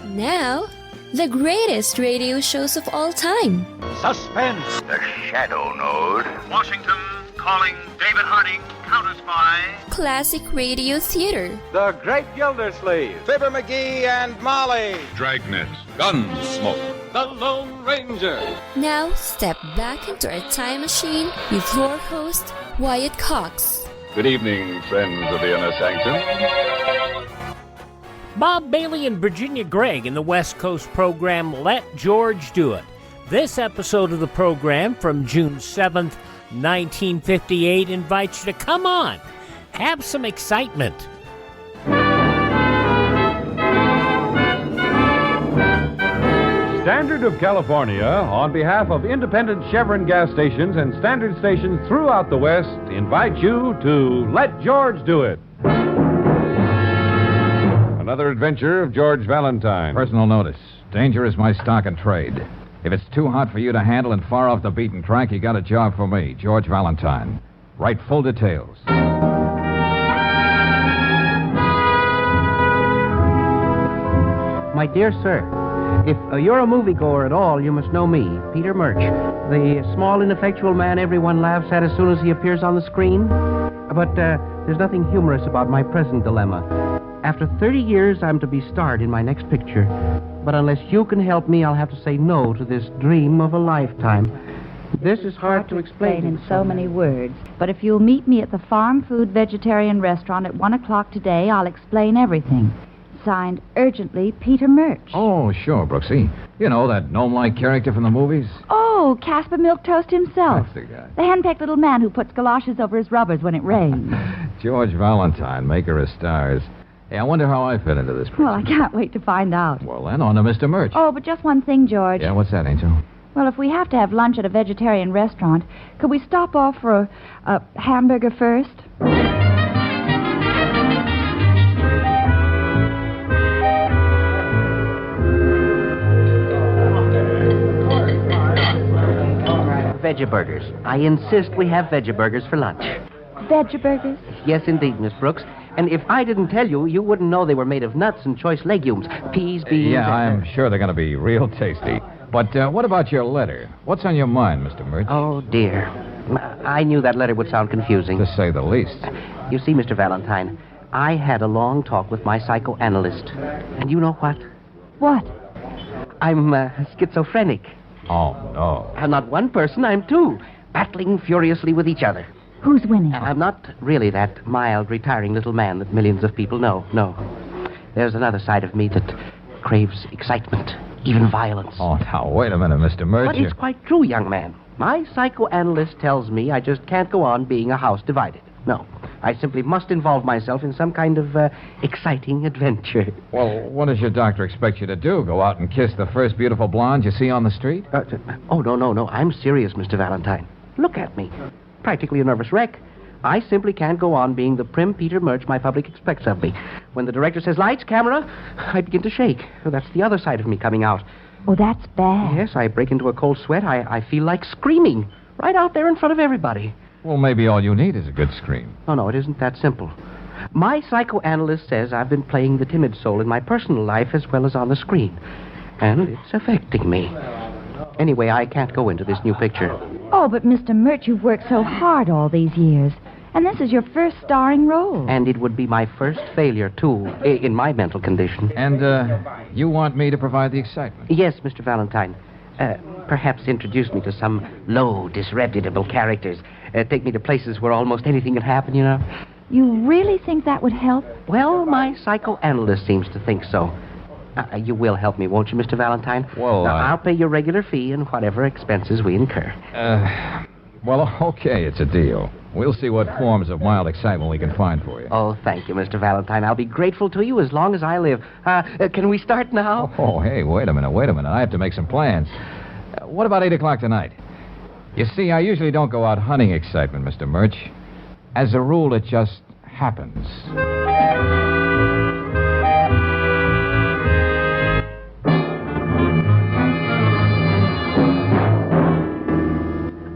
Now, the greatest radio shows of all time. Suspense. The Shadow Node. Washington calling David Harding, counter-spy. Classic radio theater. The Great Gildersleeve. Fibber McGee and Molly. Dragnet. Gunsmoke. The Lone Ranger. Now, step back into our time machine with your host, Wyatt Cox. Good evening, friends of the Inner Sanctum. Bob Bailey and Virginia-Gregg in the West Coast program Let George Do It. This episode of the program from June 7th, 1958 invites you to come on, have some excitement. Standard of California, on behalf of independent Chevron gas stations and standard stations throughout the West, invites you to Let George Do It. Another adventure of George Valentine. Personal notice. Danger is my stock and trade. If it's too hot for you to handle and far off the beaten track, you got a job for me, George Valentine. Write full details. My dear sir, if you're a moviegoer at all, you must know me, Peter Murch, the small, ineffectual man everyone laughs at as soon as he appears on the screen. But there's nothing humorous about my present dilemma. After 30 years, I'm to be starred in my next picture. But unless you can help me, I'll have to say no to this dream of a lifetime. This is hard to explain in so many words. But if you'll meet me at the Farm Food Vegetarian Restaurant at 1 o'clock today, I'll explain everything. Signed, urgently, Peter Murch. Oh, sure, Brooksy. You know, that gnome-like character from the movies? Oh, Casper Milquetoast himself. That's the guy. The henpecked little man who puts galoshes over his rubbers when it rains. George Valentine, maker of stars. Hey, I wonder how I fit into this picture. Well, I can't wait to find out. Well, then, on to Mr. Murch. Oh, but just one thing, George. Yeah, what's that, Angel? Well, if we have to have lunch at a vegetarian restaurant, could we stop off for a hamburger first? Veggie-burgers. I insist we have veggie-burgers for lunch. Veggie-burgers? Yes, indeed, Miss Brooks. And if I didn't tell you, you wouldn't know they were made of nuts and choice legumes. Peas, beans... Yeah, I'm sure they're going to be real tasty. But what about your letter? What's on your mind, Mr. Murch? Oh, dear. I knew that letter would sound confusing. To say the least. You see, Mr. Valentine, I had a long talk with my psychoanalyst. And you know what? What? I'm schizophrenic. Oh, no. I'm not one person, I'm two, battling furiously with each other. Who's winning? I'm not really that mild, retiring little man that millions of people know. No. There's another side of me that craves excitement, even violence. Oh, now, wait a minute, Mr. Murch. But it's quite true, young man. My psychoanalyst tells me I just can't go on being a house divided. No. I simply must involve myself in some kind of exciting adventure. Well, what does your doctor expect you to do? Go out and kiss the first beautiful blonde you see on the street? Oh, no. I'm serious, Mr. Valentine. Look at me. Practically a nervous wreck. I simply can't go on being the prim Peter Murch my public expects of me. When the director says, lights, camera, I begin to shake. That's the other side of me coming out. Oh, that's bad. Yes, I break into a cold sweat. I feel like screaming. Right out there in front of everybody. Well, maybe all you need is a good scream. No, it isn't that simple. My psychoanalyst says I've been playing the timid soul in my personal life as well as on the screen. And it's affecting me. Anyway, I can't go into this new picture. Oh, but Mr. Murch, you've worked so hard all these years. And this is your first starring role. And it would be my first failure, too, in my mental condition. And, you want me to provide the excitement? Yes, Mr. Valentine. Perhaps introduce me to some low, disreputable characters. Take me to places where almost anything can happen, you know. You really think that would help? Well, my psychoanalyst seems to think so. You will help me, won't you, Mr. Valentine? Well, now, I'll pay your regular fee and whatever expenses we incur. Well, okay, it's a deal. We'll see what forms of mild excitement we can find for you. Oh, thank you, Mr. Valentine. I'll be grateful to you as long as I live. Can we start now? Oh, hey, wait a minute. I have to make some plans. What about 8 o'clock tonight? You see, I usually don't go out hunting excitement, Mr. Murch. As a rule, it just happens.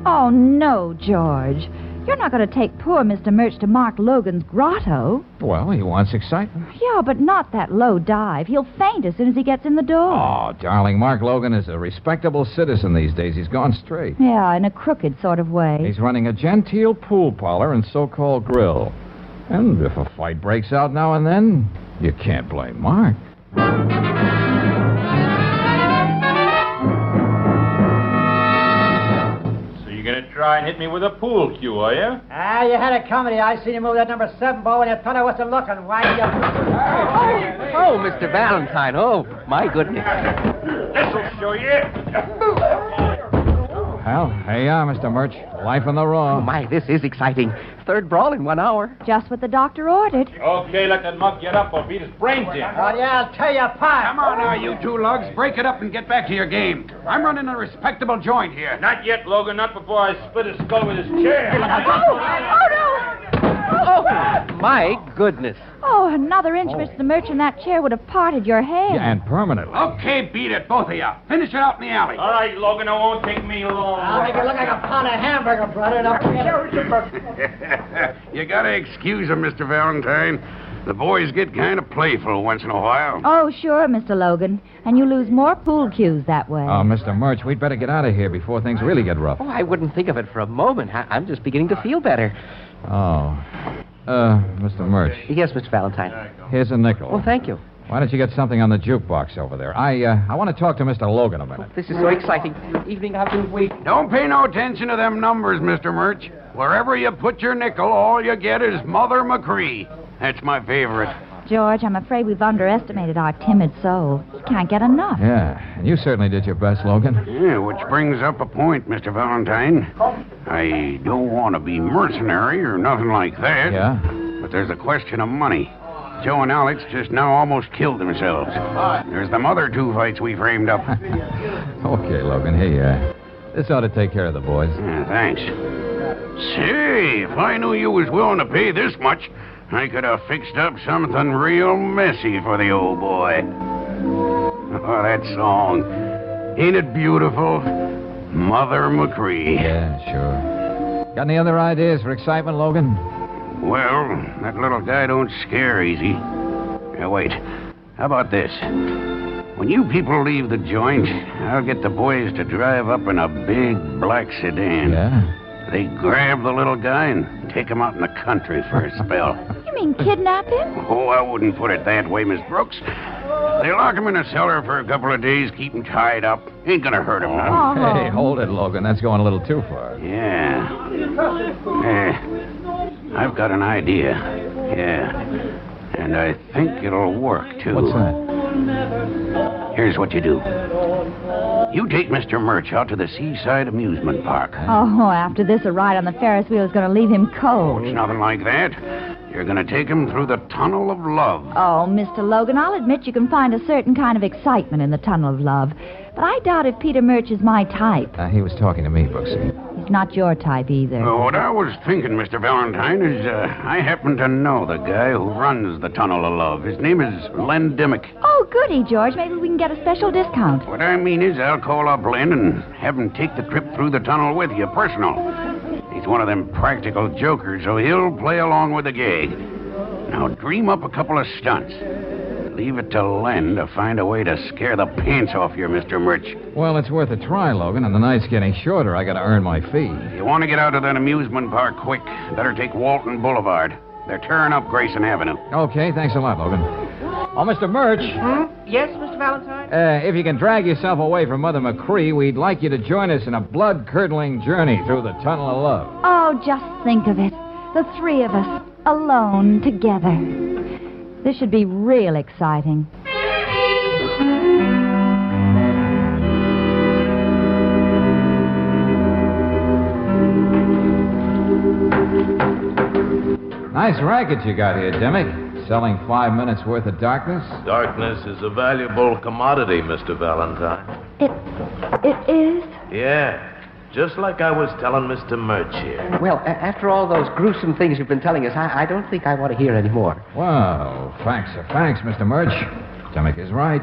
Oh, no, George. You're not going to take poor Mr. Murch to Mark Logan's grotto. Well, he wants excitement. Yeah, but not that low dive. He'll faint as soon as he gets in the door. Oh, darling, Mark Logan is a respectable citizen these days. He's gone straight. Yeah, in a crooked sort of way. He's running a genteel pool parlor and so-called grill. And if a fight breaks out now and then, you can't blame Mark. You're going to try and hit me with a pool cue, are you? Ah, you had it coming. I seen you move that number 7 ball when you thought I wasn't looking. Why did you... Oh, Mr. Valentine. Oh, my goodness. This'll show you. Well, here you are, Mr. Murch. Life on the raw. Oh, my, this is exciting. 3rd brawl in 1 hour. Just what the doctor ordered. Okay, let that mug get up or beat his brains in. Oh, yeah, I'll tell you apart. Come on now, you two lugs. Break it up and get back to your game. I'm running a respectable joint here. Not yet, Logan. Not before I split his skull with his chair. Oh, my goodness. Oh, another inch, Mr. Murch, and that chair would have parted your head. Yeah, and permanently. Okay, beat it, both of you. Finish it out in the alley. All right, Logan, it won't take me long. I'll make you look like a pound of hamburger, brother. And You gotta excuse him, Mr. Valentine. The boys get kind of playful once in a while. Oh, sure, Mr. Logan. And you lose more pool cues that way. Oh, Mr. Murch, we'd better get out of here before things really get rough. Oh, I wouldn't think of it for a moment. I'm just beginning to feel better. Oh. Mr. Murch. Yes, Mr. Valentine. Here's a nickel. Oh, thank you. Why don't you get something on the jukebox over there? I want to talk to Mr. Logan a minute. This is so exciting. Evening, I've been waiting. Don't pay no attention to them numbers, Mr. Murch. Wherever you put your nickel, all you get is Mother McCree. That's my favorite. George, I'm afraid we've underestimated our timid soul. He can't get enough. Yeah, and you certainly did your best, Logan. Yeah, which brings up a point, Mr. Valentine. I don't want to be mercenary or nothing like that. Yeah? But there's a question of money. Joe and Alex just now almost killed themselves. There's them other 2 fights we framed up. Okay, Logan, hey, this ought to take care of the boys. Yeah, thanks. Say, if I knew you was willing to pay this much, I could have fixed up something real messy for the old boy. Oh, that song. Ain't it beautiful? Mother McCree. Yeah, sure. Got any other ideas for excitement, Logan? Well, that little guy don't scare easy. Now, wait. How about this? When you people leave the joint, I'll get the boys to drive up in a big black sedan. Yeah? They grab the little guy and take him out in the country for a spell. You mean kidnap him? Oh, I wouldn't put it that way, Miss Brooks. They lock him in a cellar for a couple of days, keep him tied up. Ain't gonna hurt him none. Oh. Hey, hold it, Logan. That's going a little too far. Yeah. I've got an idea. Yeah. And I think it'll work, too. What's that? Here's what you do. You take Mr. Murch out to the Seaside Amusement Park. Oh, after this, a ride on the Ferris wheel is going to leave him cold. It's nothing like that. You're going to take him through the Tunnel of Love. Oh, Mr. Logan, I'll admit you can find a certain kind of excitement in the Tunnel of Love. But I doubt if Peter Murch is my type. He was talking to me, Brooksy. He's not your type either. What I was thinking, Mr. Valentine, is I happen to know the guy who runs the Tunnel of Love. His name is Len Dimmick. Oh, goody, George. Maybe we can get a special discount. What I mean is I'll call up Len and have him take the trip through the tunnel with you, personal. He's one of them practical jokers, so he'll play along with the gag. Now dream up a couple of stunts. Leave it to Len to find a way to scare the pants off you, Mr. Murch. Well, it's worth a try, Logan, and the night's getting shorter. I gotta earn my fee. If you want to get out of that amusement park quick, better take Walton Boulevard. They're tearing up Grayson Avenue. Okay, thanks a lot, Logan. Oh, Mr. Murch. Yes, Mr. Valentine? If you can drag yourself away from Mother McCree, we'd like you to join us in a blood-curdling journey through the Tunnel of Love. Oh, just think of it. The 3 of us, alone, together. This should be real exciting. Nice racket you got here, Dimmick. Selling 5 minutes worth of darkness? Darkness is a valuable commodity, Mr. Valentine. It is? Yeah, just like I was telling Mr. Murch here. Well, after all those gruesome things you've been telling us, I don't think I want to hear any more. Well, facts are facts, Mr. Murch. Dimmick is right.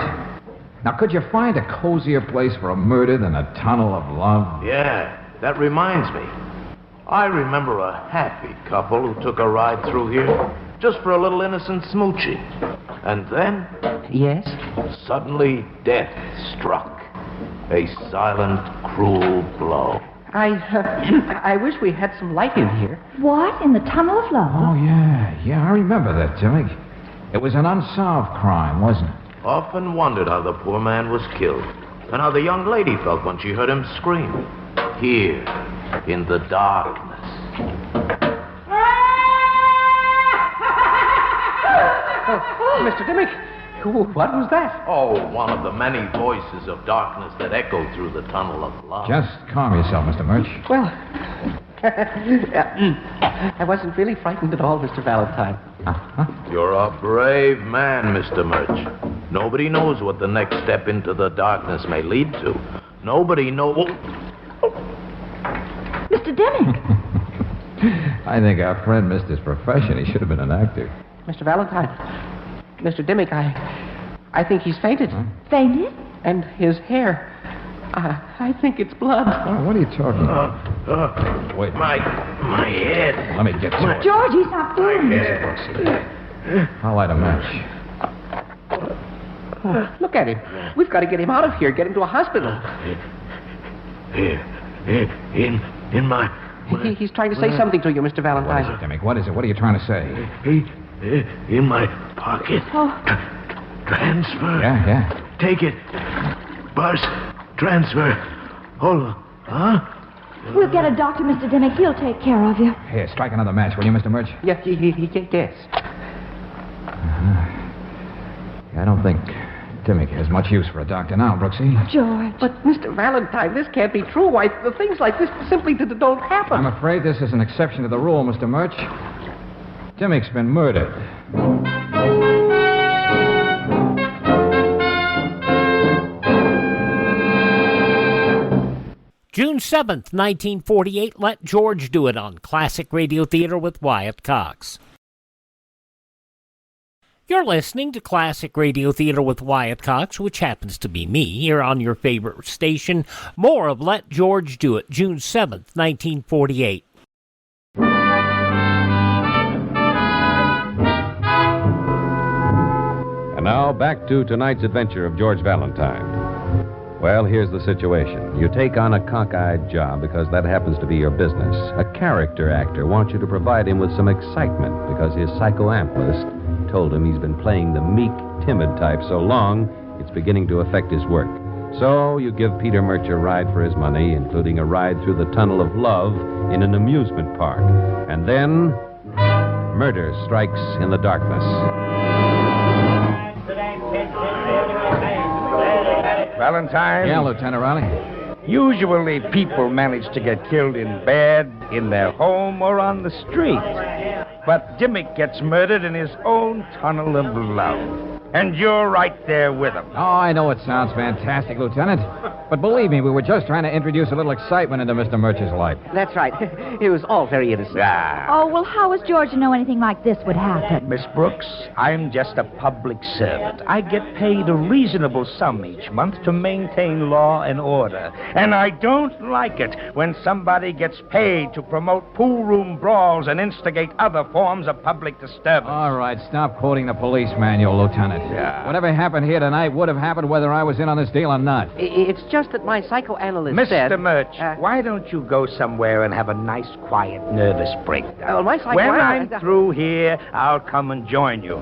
Now, could you find a cozier place for a murder than a Tunnel of Love? Yeah, that reminds me. I remember a happy couple who took a ride through here just for a little innocent smooching. And then... Yes? Suddenly, death struck. A silent, cruel blow. I wish we had some light in here. What? In the Tunnel of Love? Oh, yeah, I remember that, Jimmy. It was an unsolved crime, wasn't it? Often wondered how the poor man was killed, and how the young lady felt when she heard him scream. Here, in the darkness. Mr. Dimmick, what was that? Oh, one of the many voices of darkness that echoed through the Tunnel of Love. Just calm yourself, Mr. Murch. Well, I wasn't really frightened at all, Mr. Valentine. You're a brave man, Mr. Murch. Nobody knows what the next step into the darkness may lead to. Nobody knows... Mr. Dimmick! I think our friend missed his profession. He should have been an actor. Mr. Valentine, Mr. Dimmick, I think he's fainted. Huh? Fainted? And his hair, I think it's blood. Oh, what are you talking about? Wait. My head. Let me get to it. George, he's not doing it. I'll light a match. Oh, look at him. We've got to get him out of here, get him to a hospital. Here, in my... He's trying to say something to you, Mr. Valentine. What is it, Dimmick? What is it? What are you trying to say? In my pocket. Oh. Transfer. Yeah. Take it. Bus. Transfer. Hold on. Huh? We'll get a doctor, Mr. Dimmick. He'll take care of you. Here, strike another match, will you, Mr. Murch? Yes. I don't think Dimmick has much use for a doctor now, Brooksy. George. But, Mr. Valentine, this can't be true. Why, the things like this simply don't happen. I'm afraid this is an exception to the rule, Mr. Murch. Dimmick's been murdered. June 7th, 1948, Let George Do It on Classic Radio Theater with Wyatt Cox. You're listening to Classic Radio Theater with Wyatt Cox, which happens to be me, here on your favorite station. More of Let George Do It, June 7th, 1948. And now, back to tonight's adventure of George Valentine. Well, here's the situation. You take on a cockeyed job because that happens to be your business. A character actor wants you to provide him with some excitement because his psychoanalyst told him he's been playing the meek, timid type so long, it's beginning to affect his work. So you give Peter Murch a ride for his money, including a ride through the Tunnel of Love in an amusement park. And then, murder strikes in the darkness. Valentine? Yeah, Lieutenant Riley? Usually people manage to get killed in bed, in their home, or on the street. But Dimmick gets murdered in his own Tunnel of Love. And you're right there with him. Oh, I know it sounds fantastic, Lieutenant. But believe me, we were just trying to introduce a little excitement into Mr. Murch's life. That's right. It was all very innocent. Oh, well, how was George to know anything like this would happen? Miss Brooks, I'm just a public servant. I get paid a reasonable sum each month to maintain law and order. And I don't like it when somebody gets paid to promote pool room brawls and instigate other forms of public disturbance. All right, stop quoting the police manual, Lieutenant. Yeah. Whatever happened here tonight would have happened whether I was in on this deal or not. It's just that my psychoanalyst said... Mr. Murch, why don't you go somewhere and have a nice, quiet, nervous breakdown? Well, my psychoanalyst... When I'm through here, I'll come and join you.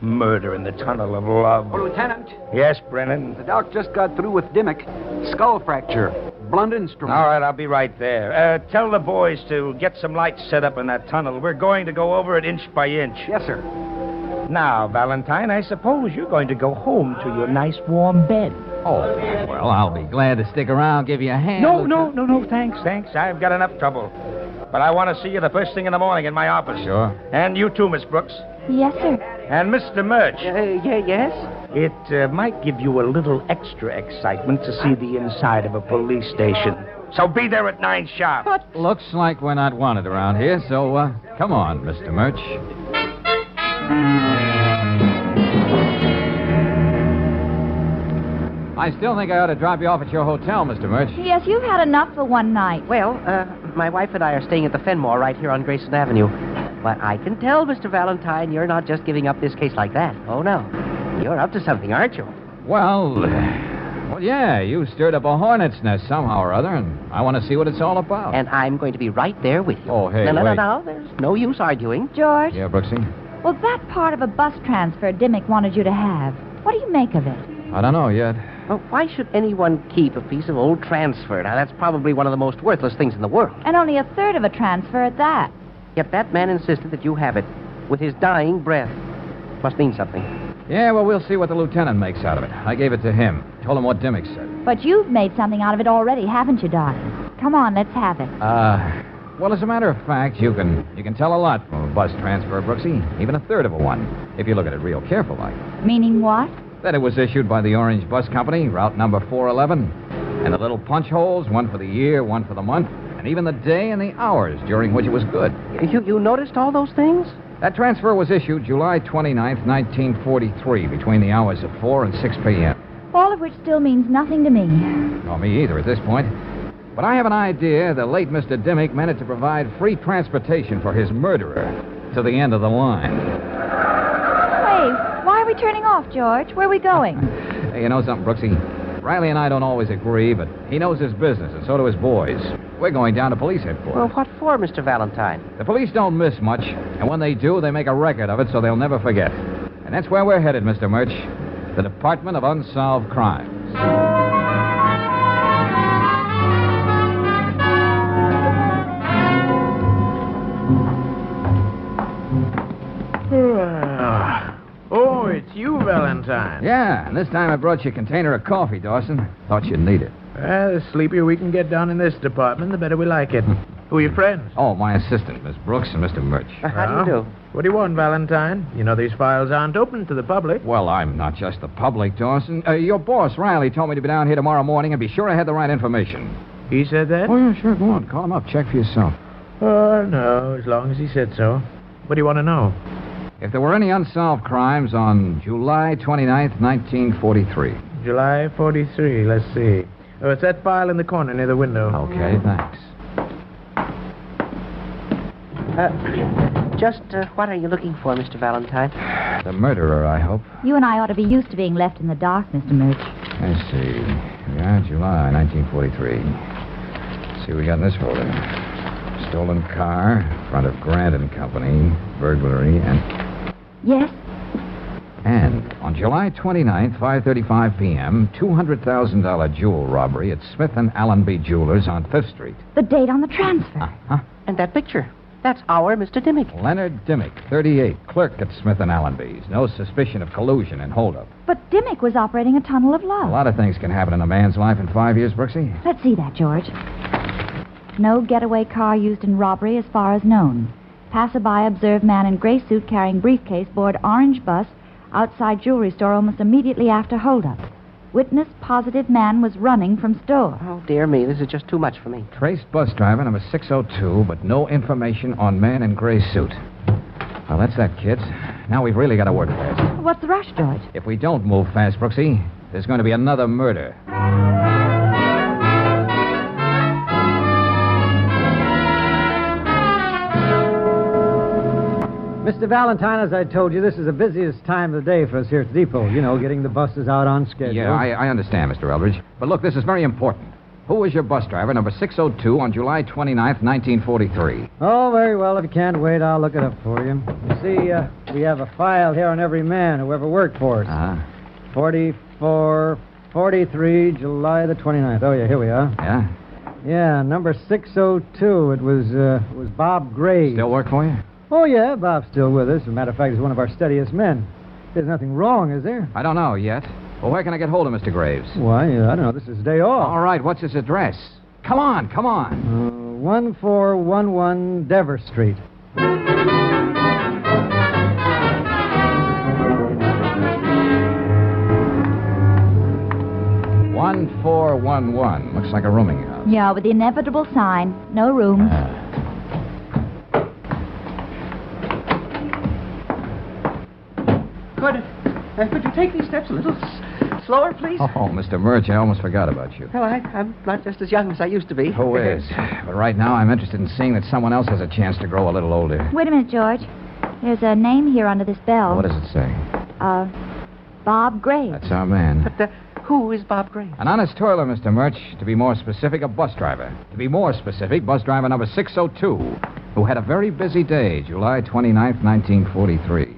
Murder in the Tunnel of Love. Oh, Lieutenant. Yes, Brennan? The doc just got through with Dimmick. Skull fracture. Blunt instrument. All right, I'll be right there. Tell the boys to get some lights set up in that tunnel. We're going to go over it inch by inch. Yes, sir. Now, Valentine, I suppose you're going to go home to your nice warm bed. Oh, well, I'll be glad to stick around, give you a hand. No, thanks. I've got enough trouble. But I want to see you the first thing in the morning in my office. Sure. And you too, Miss Brooks. Yes, sir. And Mr. Murch. Yes? It might give you a little extra excitement to see the inside of a police station. So be there at 9 sharp. But looks like we're not wanted around here, so come on, Mr. Murch. I still think I ought to drop you off at your hotel, Mr. Murch. Yes, you've had enough for one night. Well, my wife and I are staying at the Fenmore right here on Grayson Avenue. But I can tell, Mr. Valentine, you're not just giving up this case like that. Oh, no. You're up to something, aren't you? Well, yeah, you stirred up a hornet's nest somehow or other, and I want to see what it's all about. And I'm going to be right there with you. Oh, hey, No, there's no use arguing. George? Yeah, Brooksy? Well, that part of a bus transfer Dimmick wanted you to have. What do you make of it? I don't know yet. Well, why should anyone keep a piece of old transfer? Now, that's probably one of the most worthless things in the world. And only a third of a transfer at that. Yet that man insisted that you have it with his dying breath. Must mean something. Yeah, well, we'll see what the lieutenant makes out of it. I gave it to him. Told him what Dimmick said. But you've made something out of it already, haven't you, darling? Come on, let's have it. Well, as a matter of fact, you can tell a lot from a bus transfer, Brooksy. Even a third of a one, if you look at it real careful like. Meaning what? That it was issued by the Orange Bus Company, route number 411. And the little punch holes, one for the year, one for the month, and even the day and the hours during which it was good. You noticed all those things? That transfer was issued July 29th, 1943, between the hours of 4 and 6 p.m. All of which still means nothing to me. Nor me either at this point. But I have an idea the late Mr. Dimmick meant it to provide free transportation for his murderer to the end of the line. Hey, why are we turning off, George? Where are we going? Hey, you know something, Brooksy? Riley and I don't always agree, but he knows his business, and so do his boys. We're going down to police headquarters. Well, what for, Mr. Valentine? The police don't miss much, and when they do, they make a record of it so they'll never forget. And that's where we're headed, Mr. Murch. The Department of Unsolved Crimes. Oh, it's you, Valentine. Yeah, and this time I brought you a container of coffee, Dawson. Thought you'd need it. Well, the sleepier we can get down in this department, the better we like it. Who are your friends? Oh, my assistant, Miss Brooks and Mr. Murch. How do you do? What do you want, Valentine? You know these files aren't open to the public. Well, I'm not just the public, Dawson. Your boss, Riley, told me to be down here tomorrow morning and be sure I had the right information. He said that? Oh, yeah, sure. Go on. Call him up. Check for yourself. Oh, no, as long as he said so. What do you want to know? If there were any unsolved crimes on July 29th, 1943. July 43, let's see. Oh, it's that file in the corner near the window. Okay, thanks. What are you looking for, Mr. Valentine? The murderer, I hope. You and I ought to be used to being left in the dark, Mr. Murch. Let's see. Yeah, July 1943. Let's see what we got in this folder. Stolen car, front of Grant and Company, burglary, and... Yes? And on July 29th, 5:35 p.m., $200,000 jewel robbery at Smith & Allenby Jewelers on 5th Street. The date on the transfer. Uh-huh. And that picture. That's our Mr. Dimmick. Leonard Dimmick, 38, clerk at Smith & Allenby's. No suspicion of collusion and holdup. But Dimmick was operating a tunnel of love. A lot of things can happen in a man's life in 5 years, Brooksy. Let's see that, George. No getaway car used in robbery as far as known. Passerby observed man in gray suit carrying briefcase board orange bus outside jewelry store almost immediately after holdup. Witness positive man was running from store. Oh, dear me, this is just too much for me. Traced bus driver number 602, but no information on man in gray suit. Well, that's that, kids. Now we've really got to work fast. What's the rush, George? If we don't move fast, Brooksy, there's going to be another murder. Mr. Valentine, as I told you, this is the busiest time of the day for us here at the depot. You know, getting the buses out on schedule. Yeah, I understand, Mr. Eldridge. But look, this is very important. Who was your bus driver, number 602, on July 29th, 1943? Oh, very well. If you can't wait, I'll look it up for you. You see, we have a file here on every man who ever worked for us. 44, 43, July the 29th. Oh, yeah, here we are. Yeah? Yeah, number 602. It was Bob Gray. Still work for you? Oh, yeah, Bob's still with us. As a matter of fact, he's one of our steadiest men. There's nothing wrong, is there? I don't know yet. Well, where can I get hold of Mr. Graves? Why, I don't know. This is his day off. All right, what's his address? Come on. 1411 Dever Street. 1411. Looks like a rooming house. Yeah, with the inevitable sign. No room. Could you take these steps a little slower, please? Oh, Mr. Murch, I almost forgot about you. Well, I'm not just as young as I used to be. Who is? But right now, I'm interested in seeing that someone else has a chance to grow a little older. Wait a minute, George. There's a name here under this bell. What does it say? Bob Gray. That's our man. But who is Bob Gray? An honest toiler, Mr. Murch. To be more specific, a bus driver. To be more specific, bus driver number 602, who had a very busy day, July 29th, 1943.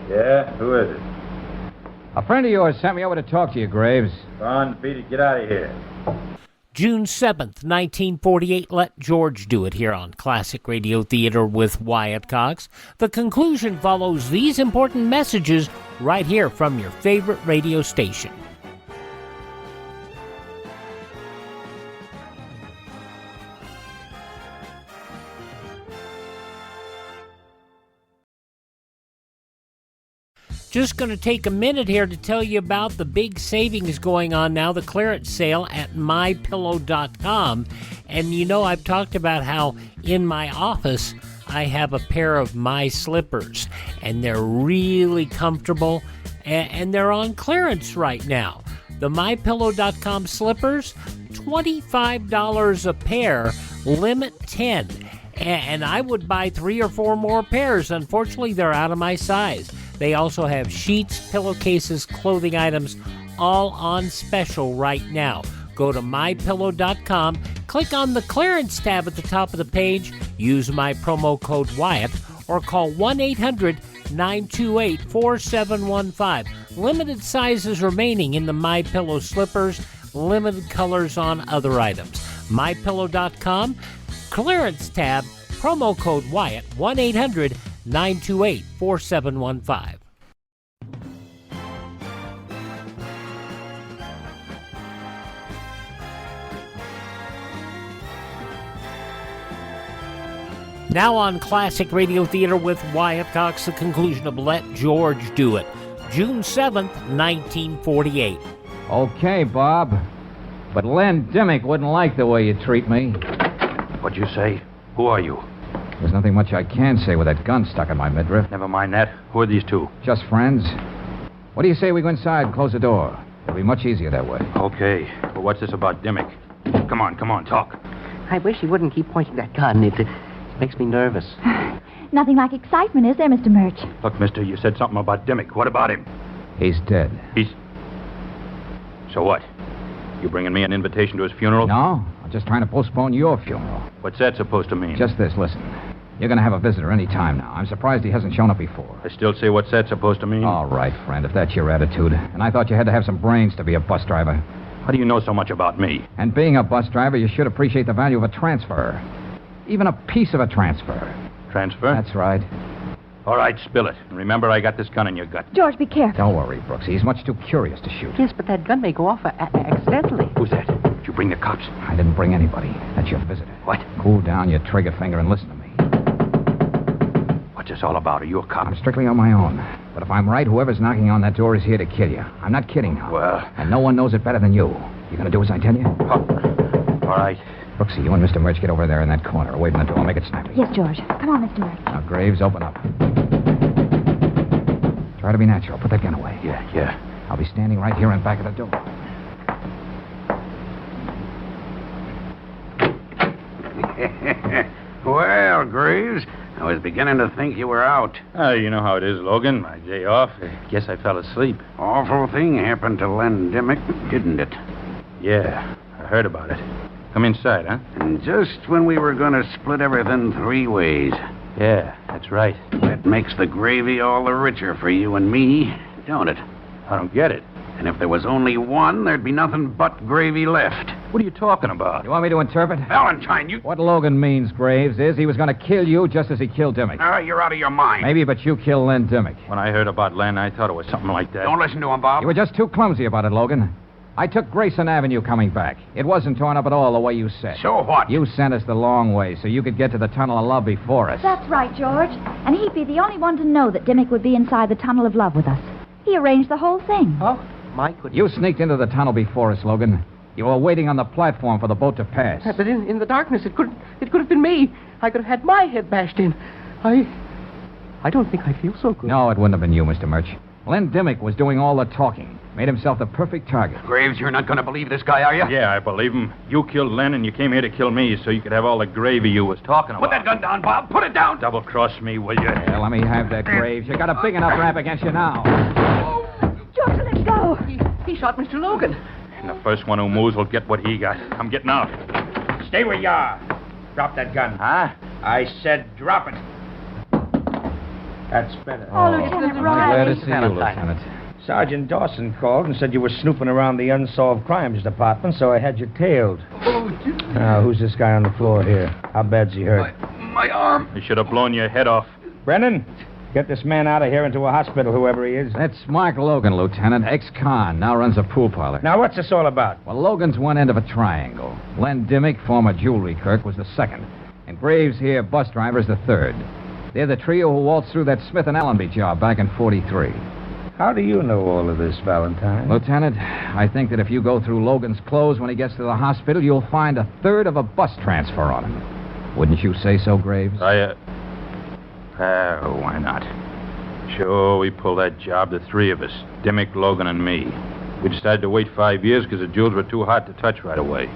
Yeah, who is it? A friend of yours sent me over to talk to you, Graves. Go on, beat it. Get out of here. June 7th, 1948, Let George Do It here on Classic Radio Theater with Wyatt Cox. The conclusion follows these important messages right here from your favorite radio station. Just going to take a minute here to tell you about the big savings going on now, the clearance sale at mypillow.com. And you know, I've talked about how in my office I have a pair of my slippers, and they're really comfortable, and they're on clearance right now. The mypillow.com slippers, $25 a pair, limit 10. And I would buy 3 or 4 more pairs. Unfortunately, they're out of my size. They also have sheets, pillowcases, clothing items, all on special right now. Go to mypillow.com, click on the clearance tab at the top of the page, use my promo code Wyatt, or call 1-800-928-4715. Limited sizes remaining in the MyPillow slippers, limited colors on other items. mypillow.com, clearance tab, promo code Wyatt, 1-800-928-4715. Now on Classic Radio Theater with Wyatt Cox, the conclusion of Let George Do It, June 7th, 1948. Okay, Bob. But Len Dimmick wouldn't like the way you treat me. What'd you say? Who are you? There's nothing much I can say with that gun stuck in my midriff. Never mind that. Who are these two? Just friends. What do you say we go inside and close the door? It'll be much easier that way. Okay. But what's this about Dimmick? Come on, talk. I wish he wouldn't keep pointing that gun. It makes me nervous. Nothing like excitement, is there, Mr. Murch? Look, mister, you said something about Dimmick. What about him? He's dead. So what? You bringing me an invitation to his funeral? No, I'm just trying to postpone your funeral. What's that supposed to mean? Just this, listen. You're going to have a visitor any time now. I'm surprised he hasn't shown up before. I still say what's that supposed to mean? All right, friend, if that's your attitude. And I thought you had to have some brains to be a bus driver. How do you know so much about me? And being a bus driver, you should appreciate the value of a transfer. Even a piece of a transfer. Transfer? That's right. All right, spill it. And remember, I got this gun in your gut. George, be careful. Don't worry, Brooks. He's much too curious to shoot. Yes, but that gun may go off accidentally. Who's that? Did you bring the cops? I didn't bring anybody. That's your visitor. What? Cool down your trigger finger and listen to me. What's this all about? Are you a cop? I'm strictly on my own. But if I'm right, whoever's knocking on that door is here to kill you. I'm not kidding now. Well... And no one knows it better than you. You gonna do as I tell you? All right. Brooksy, you and Mr. Murch get over there in that corner. Away from the door. Make it snappy. Yes, George. Come on, Mr. Murch. Now, Graves, open up. Try to be natural. Put that gun away. Yeah. I'll be standing right here in back of the door. Well, Graves, I was beginning to think you were out. You know how it is, Logan. My day off. I guess I fell asleep. Awful thing happened to Len Dimmick, didn't it? Yeah, I heard about it. Come inside, huh? And just when we were going to split everything 3 ways. Yeah, that's right. That makes the gravy all the richer for you and me, don't it? I don't get it. And if there was only one, there'd be nothing but gravy left. What are you talking about? You want me to interpret? Valentine, you... What Logan means, Graves, is he was going to kill you just as he killed Dimmick. You're out of your mind. Maybe, but you killed Len Dimmick. When I heard about Len, I thought it was something like that. Don't listen to him, Bob. You were just too clumsy about it, Logan. I took Grayson Avenue coming back. It wasn't torn up at all the way you said. So what? You sent us the long way so you could get to the Tunnel of Love before us. That's right, George. And he'd be the only one to know that Dimmick would be inside the Tunnel of Love with us. He arranged the whole thing. Oh, my goodness. You sneaked into the tunnel before us, Logan. You were waiting on the platform for the boat to pass. But in the darkness, it could have been me. I could have had my head bashed in. I don't think I feel so good. No, it wouldn't have been you, Mr. Murch. Len Dimmick was doing all the talking. Made himself the perfect target. Graves, you're not going to believe this guy, are you? Yeah, I believe him. You killed Len, and you came here to kill me so you could have all the gravy you was talking about. Put that gun down, Bob. Put it down. Double-cross me, will you? Yeah, let me have that, Graves. You got a big enough rap against you now. George, let go. He shot Mr. Logan. And the first one who moves will get what he got. I'm getting out. Stay where you are. Drop that gun. Huh? I said drop it. That's better. Oh, Lieutenant I'm Riley. glad to see you, Lieutenant. Sergeant Dawson called and said you were snooping around the Unsolved Crimes Department, so I had you tailed. Now, who's this guy on the floor here? How bad's he hurt? My arm. You should have blown your head off. Brennan, get this man out of here into a hospital, whoever he is. That's Mark Logan, Lieutenant. Ex-con. Now runs a pool parlor. Now, what's this all about? Well, Logan's one end of a triangle. Len Dimmick, former jewelry clerk, was the second. And Graves here, bus driver, is the third. They're the trio who waltzed through that Smith and Allenby job back in 43. How do you know all of this, Valentine? Lieutenant, I think that if you go through Logan's clothes when he gets to the hospital, you'll find a third of a bus transfer on him. Wouldn't you say so, Graves? Why not? Sure, we pulled that job, the three of us. Dimmick, Logan, and me. We decided to wait 5 years because the jewels were too hot to touch right away.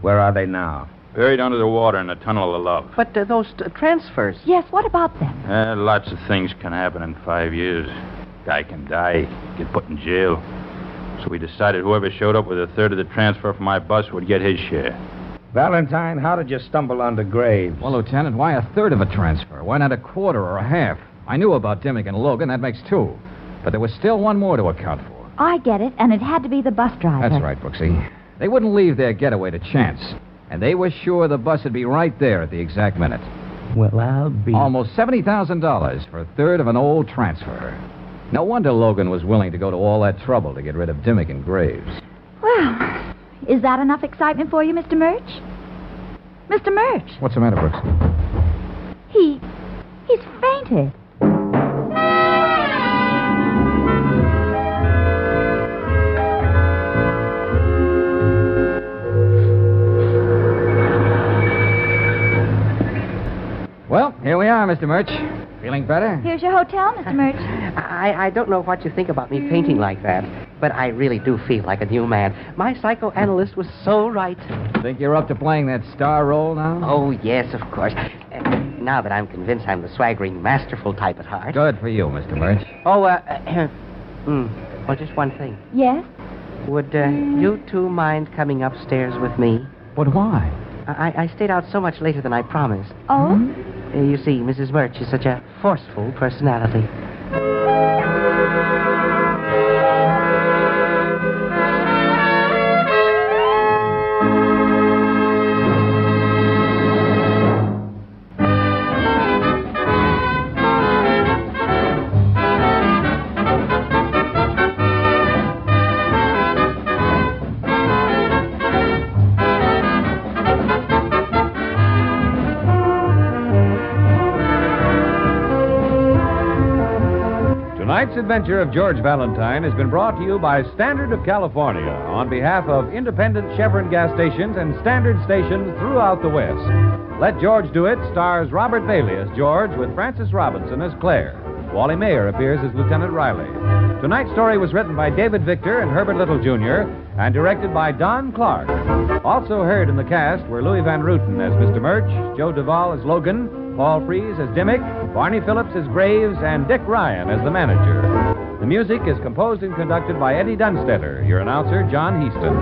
Where are they now? Buried under the water in the Tunnel of Love. But those transfers. Yes, what about them? Lots of things can happen in 5 years. Guy can die, get put in jail. So we decided whoever showed up with a third of the transfer from my bus would get his share. Valentine, how did you stumble onto Graves? Well, Lieutenant, why a third of a transfer? Why not a quarter or a half? I knew about Dimmick and Logan. That makes two. But there was still one more to account for. I get it, and it had to be the bus driver. That's right, Brooksy. They wouldn't leave their getaway to chance. And they were sure the bus would be right there at the exact minute. Well, I'll be... Almost $70,000 for a third of an old transfer. No wonder Logan was willing to go to all that trouble to get rid of Dimmick and Graves. Well, is that enough excitement for you, Mr. Murch? Mr. Murch, What's the matter, Brooks? he's fainted. Well, here we are, Mr. Murch. Feeling better? Here's your hotel, Mr. Murch. I don't know what you think about me fainting like that, but I really do feel like a new man. My psychoanalyst was so right. Think you're up to playing that star role now? Oh, yes, of course. Now that I'm convinced I'm the swaggering, masterful type at heart. Good for you, Mr. Murch. Oh, well, just one thing. Yes? Would you two mind coming upstairs with me? But why? I stayed out so much later than I promised. Oh? You see, Mrs. Murch is such a forceful personality. Tonight's adventure of George Valentine has been brought to you by Standard of California on behalf of independent Chevron gas stations and Standard stations throughout the West. Let George Do It stars Robert Bailey as George with Frances Robinson as Claire. Wally Mayer appears as Lieutenant Riley. Tonight's story was written by David Victor and Herbert Little, Jr. and directed by Don Clark. Also heard in the cast were Louis Van Ruten as Mr. Murch, Joe Duvall as Logan, Paul Frees as Dimmick, Barney Phillips as Graves, and Dick Ryan as the manager. The music is composed and conducted by Eddie Dunstetter, your announcer, John Heaston.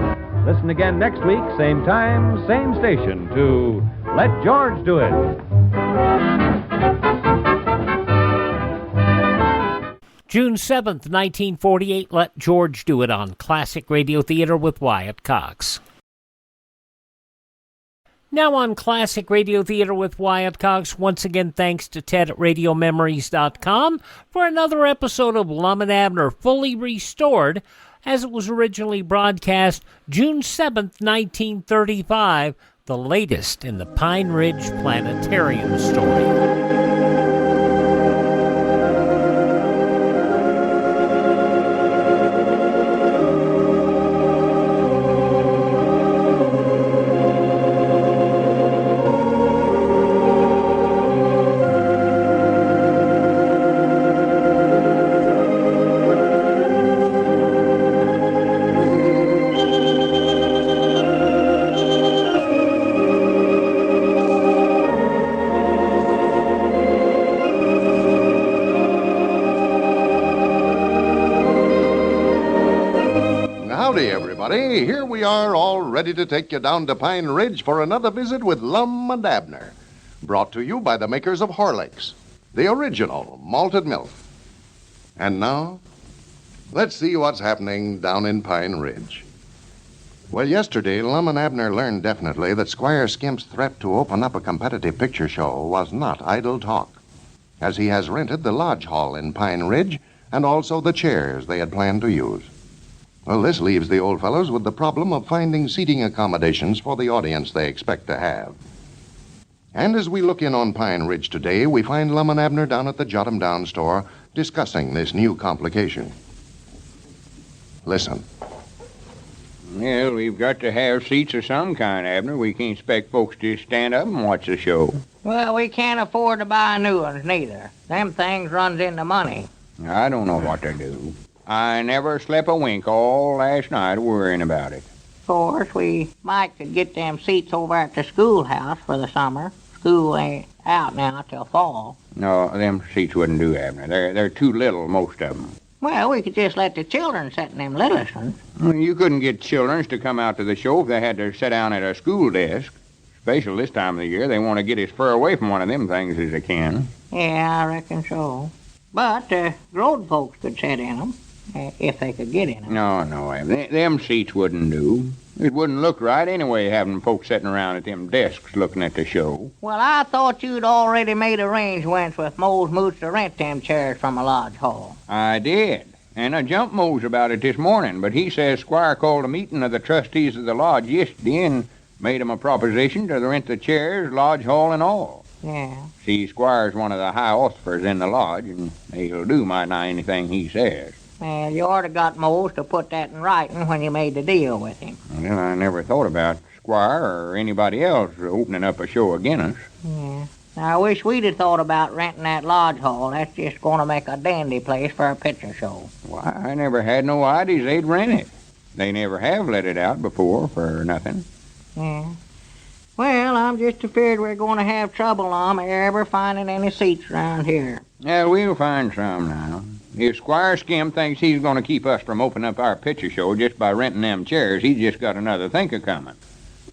Listen again next week, same time, same station, to Let George Do It. June 7th, 1948, Let George Do It on Classic Radio Theater with Wyatt Cox. Now on Classic Radio Theater with Wyatt Cox, once again thanks to Ted at RadioMemories.com for another episode of Lum and Abner, fully restored as it was originally broadcast June 7th, 1935, the latest in the Pine Ridge Planetarium story. everybody. Here we are, all ready to take you down to Pine Ridge for another visit with Lum and Abner. Brought to you by the makers of Horlicks, the original malted milk. And now, let's see what's happening down in Pine Ridge. Well, yesterday, Lum and Abner learned definitely that Squire Skimp's threat to open up a competitive picture show was not idle talk, as he has rented the lodge hall in Pine Ridge and also the chairs they had planned to use. Well, this leaves the old fellows with the problem of finding seating accommodations for the audience they expect to have. And as we look in on Pine Ridge today, we find Lum and Abner down at the Jot 'em Down store discussing this new complication. Listen. Well, we've got to have seats of some kind, Abner. We can't expect folks to stand up and watch the show. Well, we can't afford to buy new ones, neither. Them things runs into money. I don't know what to do. I never slept a wink all last night worrying about it. Of course, we might could get them seats over at the schoolhouse for the summer. School ain't out now till fall. No, them seats wouldn't do, Abner. They're too little, most of them. Well, we could just let the children sit in them littlest ones. You couldn't get children to come out to the show if they had to sit down at a school desk. Especially this time of the year. They want to get as far away from one of them things as they can. Yeah, I reckon so. But grown folks could sit in them. If they could get in them. No, Abner. Them seats wouldn't do. It wouldn't look right anyway, having folks sitting around at them desks looking at the show. Well, I thought you'd already made arrangements with Mose Moots to rent them chairs from a lodge hall. I did. And I jumped Mose about it this morning, but he says Squire called a meeting of the trustees of the lodge yesterday and made him a proposition to rent the chairs, lodge hall, and all. Yeah. See, Squire's one of the high officers in the lodge, and he'll do might nigh anything he says. Well, you oughta got Mose to put that in writing when you made the deal with him. Well, I never thought about Squire or anybody else opening up a show again us. Yeah. Now, I wish we'd have thought about renting that lodge hall. That's just going to make a dandy place for a picture show. Why, I never had no ideas they'd rent it. They never have let it out before for nothing. Yeah. Well, I'm just afraid we're going to have trouble, ever finding any seats around here. Yeah, we'll find some now. If Squire Skimp thinks he's going to keep us from opening up our picture show just by renting them chairs, he's just got another thinker coming.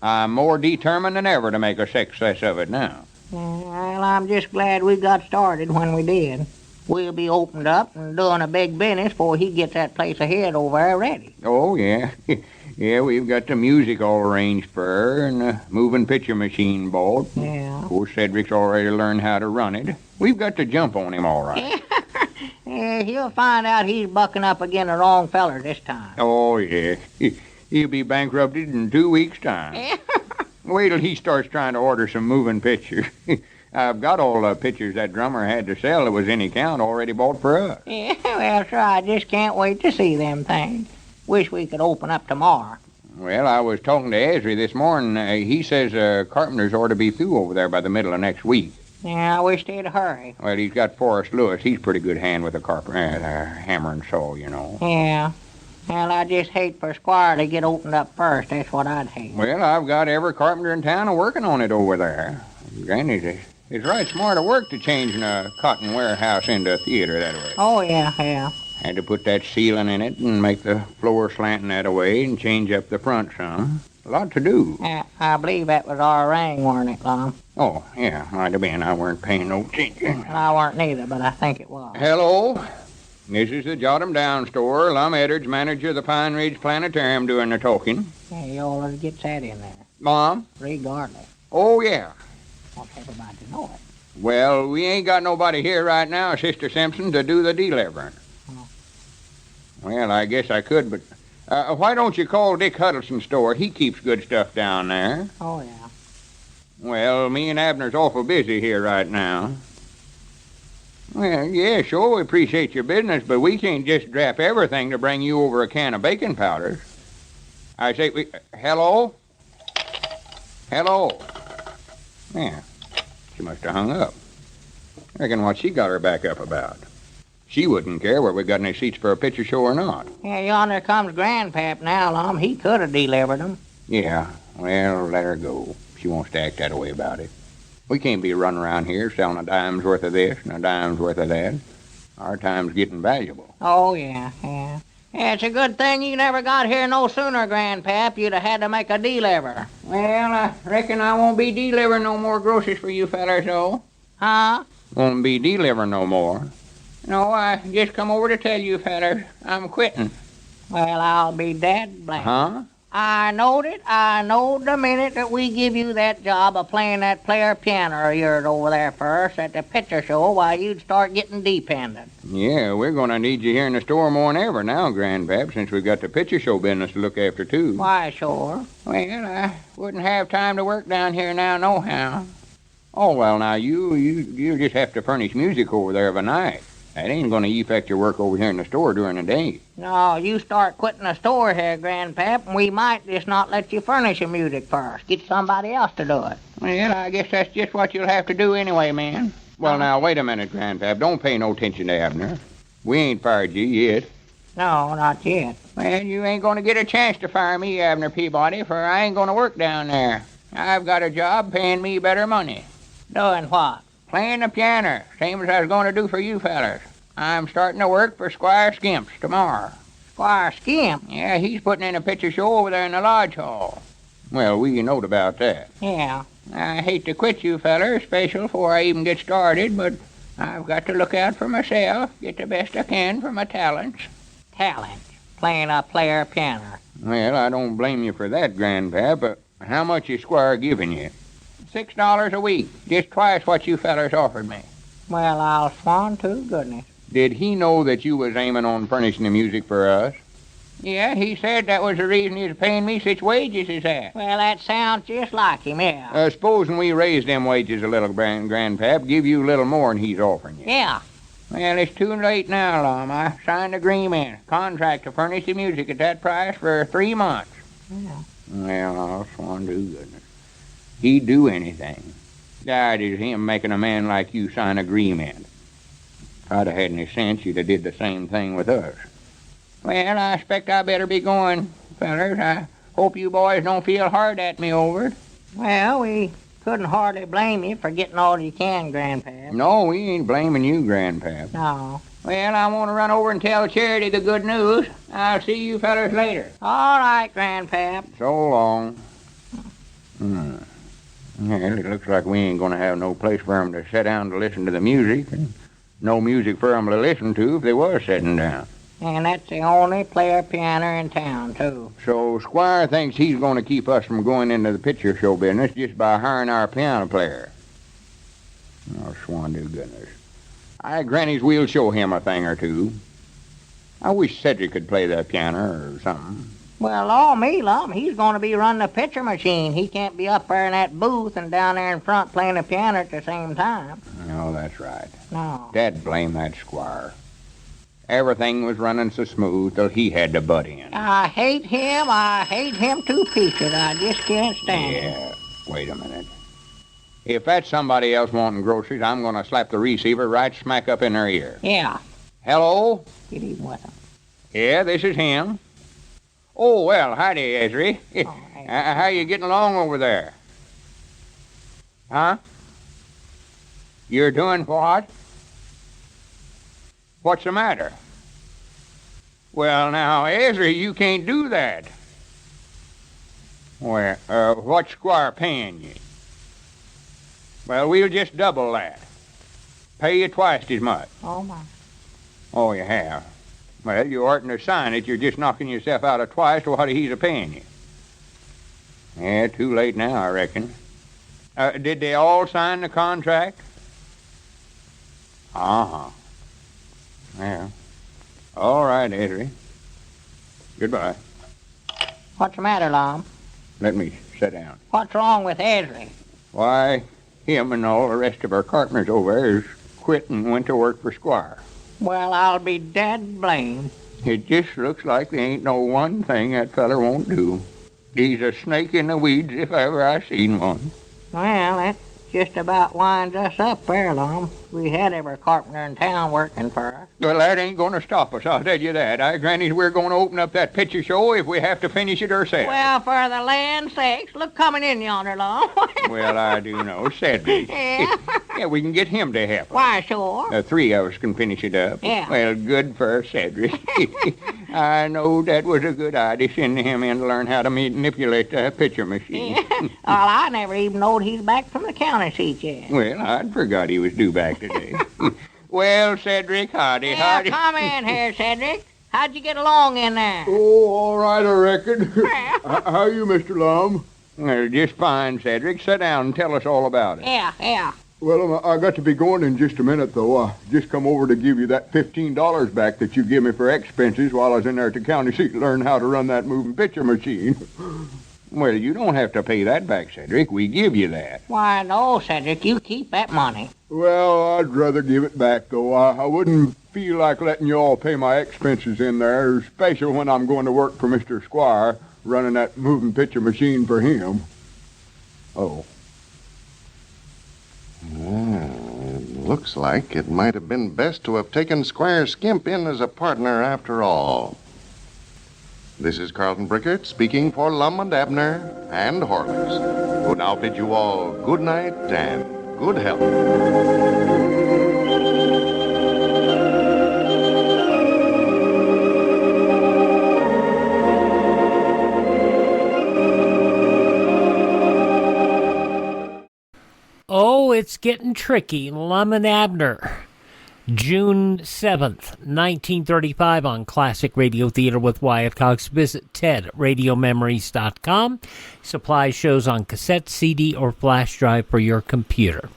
I'm more determined than ever to make a success of it now. Well, I'm just glad we got started when we did. We'll be opened up and doing a big business before he gets that place ahead over there ready. Oh, yeah. Yeah, we've got the music all arranged for her and the moving picture machine bought. Yeah. Of course, Cedric's already learned how to run it. We've got to jump on him all right. Yeah, he'll find out he's bucking up again the wrong feller this time. Oh, yeah. He'll be bankrupted in 2 weeks' time. Wait till he starts trying to order some moving pictures. I've got all the pictures that drummer had to sell that was any count already bought for us. Yeah, well, sure, I just can't wait to see them things. Wish we could open up tomorrow. Well, I was talking to Ezra this morning. He says carpenters ought to be through over there by the middle of next week. Yeah, I wish they'd hurry. Well, he's got Forrest Lewis. He's a pretty good hand with a hammer and saw, you know. Yeah. Well, I just hate for Squire to get opened up first. That's what I'd hate. Well, I've got every carpenter in town working on it over there. Granny, it's right smart of work to changing a cotton warehouse into a theater that way. Oh, yeah. Had to put that ceiling in it and make the floor slanting that way and change up the front some. A lot to do. I believe that was our ring, weren't it, Lum? Oh, yeah, might have been. I weren't paying no attention. Well, I weren't neither, but I think it was. Hello. This is the Jot 'em Down store. Lum Eddard's manager of the Pine Ridge Planetarium doing the talking. Yeah, you always get that in there. Mom? Regardless. Oh, yeah. Want everybody to know it. Well, we ain't got nobody here right now, Sister Simpson, to do the delivering. Oh. Well, I guess I could, but why don't you call Dick Huddleston's store? He keeps good stuff down there. Oh, yeah. Well, me and Abner's awful busy here right now. Well, yeah, sure, we appreciate your business, but we can't just drop everything to bring you over a can of baking powder. I say, hello? Hello? Yeah, she must have hung up. I reckon what she got her back up about. She wouldn't care whether we got any seats for a picture show or not. Yeah, yonder comes Grandpap now, Lum. He could have delivered them. Yeah, well, let her go. She wants to act that way about it. We can't be running around here selling a dime's worth of this and a dime's worth of that. Our time's getting valuable. Oh, yeah. Yeah, it's a good thing you never got here no sooner, Grandpap. You'd have had to make a deliver. Well, I reckon I won't be delivering no more groceries for you fellers, though. Huh? Won't be delivering no more. No, I just come over to tell you fellers I'm quitting. Well, I'll be dead blamed. Huh? I knowed it. I knowed the minute that we give you that job of playing that player piano of yours over there first at the picture show, why, you'd start getting dependent. Yeah, we're going to need you here in the store more than ever now, Grandpap, since we've got the picture show business to look after, too. Why, sure. Well, I wouldn't have time to work down here now, nohow. Oh, well, now, you just have to furnish music over there of a night. That ain't going to affect your work over here in the store during the day. No, you start quitting the store here, Grandpap, and we might just not let you furnish the music first. Get somebody else to do it. Well, I guess that's just what you'll have to do anyway, man. Well, now, wait a minute, Grandpap. Don't pay no attention to Abner. We ain't fired you yet. No, not yet. Well, you ain't going to get a chance to fire me, Abner Peabody, for I ain't going to work down there. I've got a job paying me better money. Doing what? Playing the piano, same as I was going to do for you fellers. I'm starting to work for Squire Skimp tomorrow. Squire Skimp? Yeah, he's putting in a picture show over there in the lodge hall. Well, we knowed about that. Yeah. I hate to quit you fellers, special before I even get started, but I've got to look out for myself, get the best I can for my talents. Talents? Playing a player piano. Well, I don't blame you for that, Grandpap, but how much is Squire giving you? $6 a week, just twice what you fellers offered me. Well, I'll swan to goodness. Did he know that you was aiming on furnishing the music for us? Yeah, he said that was the reason he was paying me such wages as that. Well, that sounds just like him, yeah. Supposing we raise them wages a little, Grandpap, give you a little more than he's offering you. Yeah. Well, it's too late now, Lum. I signed agreement, contract to furnish the music at that price for 3 months. Yeah. Well, I'll swan to goodness. He'd do anything. That is him making a man like you sign agreement. If I'd have had any sense, you'd have did the same thing with us. Well, I expect I better be going, fellers. I hope you boys don't feel hard at me over it. Well, we couldn't hardly blame you for getting all you can, Grandpap. No, we ain't blaming you, Grandpap. No. Well, I want to run over and tell Charity the good news. I'll see you fellers later. All right, Grandpap. So long. Well, it looks like we ain't going to have no place for 'em to sit down to listen to the music, and no music for 'em to listen to if they was sitting down. And that's the only player piano in town, too. So Squire thinks he's going to keep us from going into the picture show business just by hiring our piano player. Oh, swan to goodness. I grannies we'll show him a thing or two. I wish Cedric could play the piano or something. Well, all me, Lum, he's going to be running the picture machine. He can't be up there in that booth and down there in front playing the piano at the same time. No, that's right. No. Dad blame that Squire. Everything was running so smooth till he had to butt in. I hate him. I hate him to pieces. I just can't stand him. Yeah, wait a minute. If that's somebody else wanting groceries, I'm going to slap the receiver right smack up in their ear. Yeah. Hello? Get him with him. Yeah, this is him. Oh, well, howdy, Ezra. How you getting along over there? Huh? You're doing what? What's the matter? Well, now, Ezra, you can't do that. Well, what's Squire paying you? Well, we'll just double that. Pay you twice as much. Oh, my. Oh, you have? Well, you oughtn't to sign it. You're just knocking yourself out of twice what he's a-paying you. Yeah, too late now, I reckon. Did they all sign the contract? Uh-huh. Yeah. All right, Ezra. Goodbye. What's the matter, Lum? Let me sit down. What's wrong with Ezra? Why, him and all the rest of our carpenters over there is quit and went to work for Squire. Well, I'll be dead blamed. It just looks like there ain't no one thing that feller won't do. He's a snake in the weeds if ever I seen one. Well, that just about winds us up there, Lum. We had every carpenter in town working for us. Well, that ain't going to stop us, I'll tell you that. I grannies we're going to open up that picture show if we have to finish it ourselves. Well, for the land's sakes, look coming in yonder, Lum. Well, I do know. Cedric. Yeah? Yeah, we can get him to help us. Why, sure. The three of us can finish it up. Yeah. Well, good for Cedric. I know that was a good idea, sending him in to learn how to manipulate the picture machine. Well, I never even knowed he's back from the county seat yet. Well, I'd forgot he was due back today. Well, Cedric, howdy. Come in here, Cedric. How'd you get along in there? Oh, all right, I reckon. How are you, Mr. Lum? Just fine, Cedric. Sit down and tell us all about it. Yeah. Well, I got to be going in just a minute, though. I just come over to give you that $15 back that you give me for expenses while I was in there at the county seat to learn how to run that moving picture machine. Well, you don't have to pay that back, Cedric. We give you that. Why, no, Cedric. You keep that money. Well, I'd rather give it back, though. I wouldn't feel like letting you all pay my expenses in there, especially when I'm going to work for Mr. Squire, running that moving picture machine for him. Oh. It looks like it might have been best to have taken Squire Skimp in as a partner after all. This is Carlton Brickert speaking for Lum and Abner and Horlicks, who now bid you all good night and good health. Oh, it's getting tricky. Lum and Abner. June 7th, 1935 on Classic Radio Theater with Wyatt Cox. Visit TedRadioMemories.com. Supply shows on cassette, CD, or flash drive for your computer.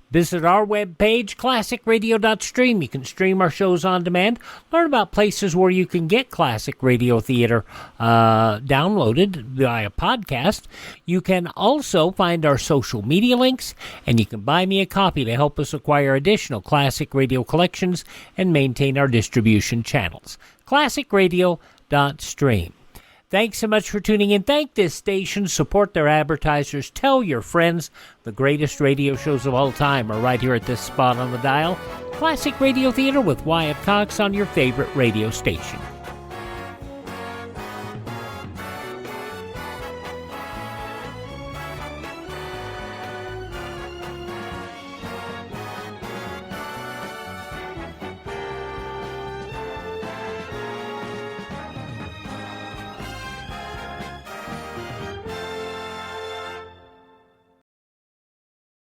Visit our webpage, classicradio.stream. You can stream our shows on demand. Learn about places where you can get Classic Radio Theater downloaded via podcast. You can also find our social media links, and you can buy me a copy to help us acquire additional Classic Radio collections and maintain our distribution channels. classicradio.stream. Thanks so much for tuning in. Thank this station. Support their advertisers. Tell your friends the greatest radio shows of all time are right here at this spot on the dial. Classic Radio Theater with Wyatt Cox on your favorite radio station.